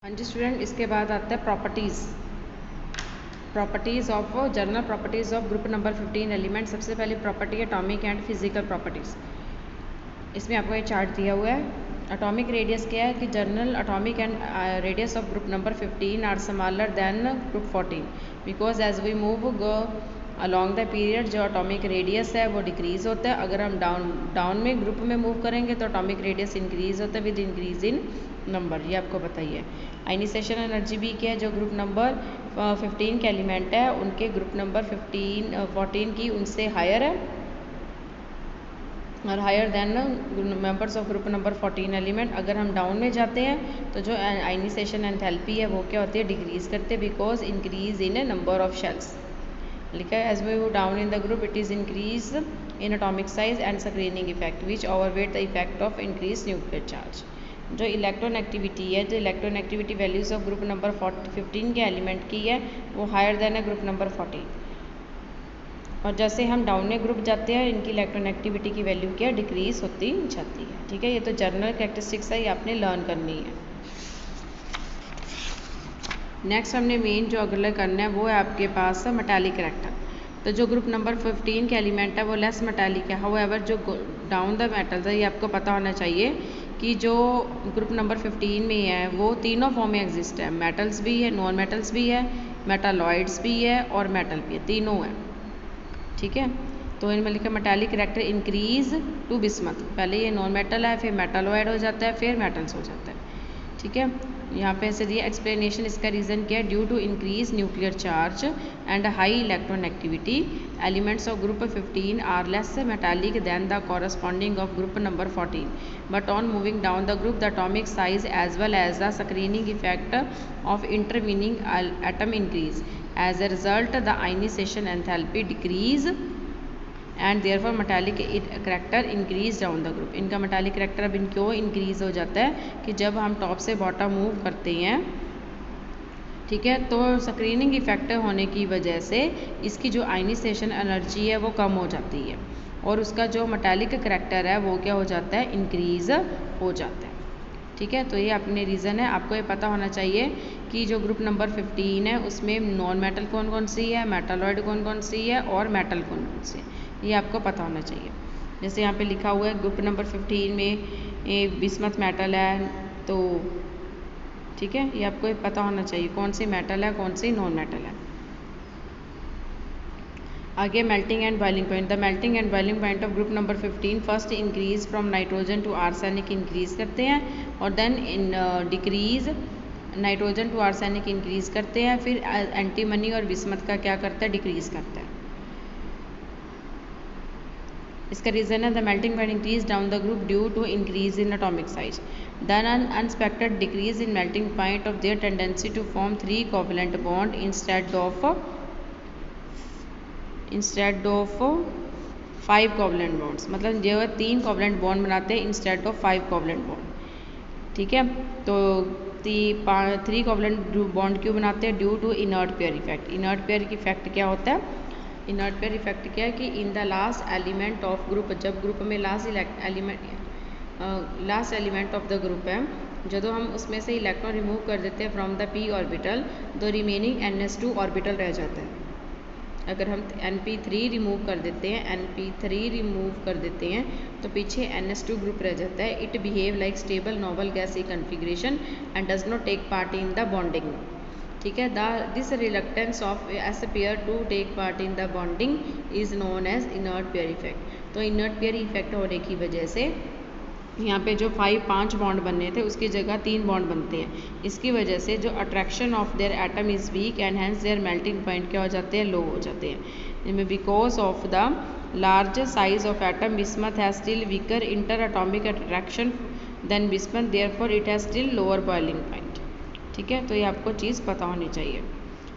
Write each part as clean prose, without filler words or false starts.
हाँ जी स्टूडेंट, इसके बाद आता है properties of general properties of group number 15 element. सबसे पहली property atomic and physical properties. इसमें आपको ये चार्ट दिया हुआ है। एटॉमिक रेडियस क्या है कि general atomic and radius of group number 15 are smaller than group 14 because as we move go along the period जो एटॉमिक रेडियस है वो डिक्रीज़ होता है। अगर हम डाउन में ग्रुप में मूव करेंगे तो एटॉमिक रेडियस इंक्रीज़ होता है विद इंक्रीज इन नंबर। ये आपको बताइए। आयनाइजेशन एनर्जी भी क्या है, जो ग्रुप नंबर 15 के एलिमेंट है उनके ग्रुप नंबर 14 की उनसे हायर है और higher than members of group number 14 element. अगर हम डाउन में जाते हैं तो जो आयनाइजेशन एंथैल्पी है वो क्या होती है, डिक्रीज़ करते हैं because increase in a number of shells. लिखा है as we move down in the group it is increase in atomic size and screening effect which overweight the effect of increase nuclear charge. जो electronegativity है, जो electronegativity values of group number 15 के element की है वो higher than है group number 14। और जैसे हम डाउन में ग्रुप जाते हैं इनकी इलेक्ट्रोनेगेटिविटी की वैल्यू क्या डिक्रीज होती जाती है। ठीक है, ये तो जनरल कैरेक्टरिस्टिक्स है, ये आपने लर्न करनी है। नेक्स्ट हमने मेन जो अगला करना है वो है आपके पास मेटालिक कैरेक्टर। तो जो ग्रुप नंबर 15 के एलिमेंट है वो लेस मेटालिक है। हाउएवर जो डाउन द मेटल्स है, ये आपको पता होना चाहिए कि जो ग्रुप नंबर 15 में है वो तीनों फॉर्म में एग्जिस्ट है। मेटल्स भी है, नॉन मेटल्स भी है, मेटालॉइड्स भी है और मेटल भी है, तीनों है। ठीक है, तो इनमें लिखा metallic character increase to bismuth. पहले ये नॉन मेटल है, फिर मेटालॉइड हो जाता है, फिर मेटल्स हो जाता है। ठीक है, यहाँ पे ऐसे दिया एक्सप्लेनेशन, इसका रीज़न क्या है, due to increase nuclear charge and high electronegativity elements of group 15 are less metallic than the corresponding of group number 14 but on moving down the group the atomic size as well as the screening effect of intervening atom increase as a result the ionization enthalpy decrease and therefore metallic character increase down the group. इनका metallic character अब क्यों increase हो जाता है कि जब हम top से बॉटम मूव करते हैं, ठीक है, तो स्क्रीनिंग इफेक्ट होने की वजह से इसकी जो आयनाइजेशन एनर्जी है वो कम हो जाती है और उसका जो मेटालिक करैक्टर है वो क्या हो जाता है, इंक्रीज हो जाता है। ठीक है, तो ये अपने रीज़न है। आपको ये पता होना चाहिए कि जो ग्रुप नंबर 15 है उसमें नॉन मेटल कौन कौन सी है, मेटालॉइड कौन कौन सी है और मेटल कौन कौन सी है, ये आपको पता होना चाहिए। जैसे यहाँ पे लिखा हुआ है ग्रुप नंबर 15 में बिस्मथ मेटल है, तो ठीक है, ये आपको पता होना चाहिए कौन सी मेटल है कौन सी नॉन मेटल है। आगे melting and boiling point. The melting and boiling point of group number 15 first increase from nitrogen to arsenic increase करते हैं और then in decrease nitrogen to arsenic increase करते हैं, फिर एंटीमनी और बिस्मथ का क्या करता है, डिक्रीज करता है। इसका रीज़न है the melting point increase down the group due to increase in atomic size then an unexpected decrease in melting point of their tendency to form 3 covalent bond instead of 5 covalent bonds. मतलब जो है 3 covalent bond बनाते हैं instead of 5 covalent bond. ठीक है, तो 3 covalent bond क्यों बनाते हैं, due to inert pair effect. Inert pair की इफेक्ट क्या होता है, इनर्ट पेयर इफेक्ट क्या है कि in the last element of group, जब ग्रुप में last element of the group है, जो हम उसमें से इलेक्ट्रॉन रिमूव कर देते हैं फ्रॉम द p ऑर्बिटल, तो रिमेनिंग ns2 ऑर्बिटल रह जाता है। अगर हम np3 रिमूव कर देते हैं, np3 रिमूव कर देते हैं तो पीछे ns2 ग्रुप रह जाता है। It behave like stable noble gas configuration and does not take part in the bonding. ठीक है, this reluctance of S pair to take part in the bonding is known as inert pair effect. तो inert pair effect होने की वजह से यहाँ पे जो 5 बॉन्ड बनने थे उसकी जगह 3 बॉन्ड बनते हैं। इसकी वजह से जो attraction of their atom is weak and hence their melting point क्या हो जाते हैं, लो हो जाते हैं। जिनमें because of the large size of atom bismuth has still weaker inter atomic attraction than bismuth, therefore it has still lower boiling point. ठीक है, तो ये आपको चीज़ पता होनी चाहिए।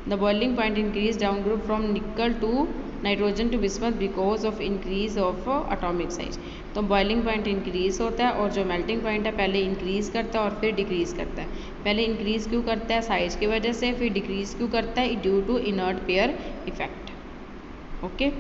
The boiling point increase down group from nickel to nitrogen to bismuth because of increase of atomic size. तो बॉइलिंग पॉइंट इंक्रीज होता है और जो मेल्टिंग पॉइंट है पहले इंक्रीज करता है और फिर डिक्रीज करता है। पहले इंक्रीज क्यों करता है, साइज की वजह से, फिर डिक्रीज क्यों करता है, due to inert pair effect. Okay.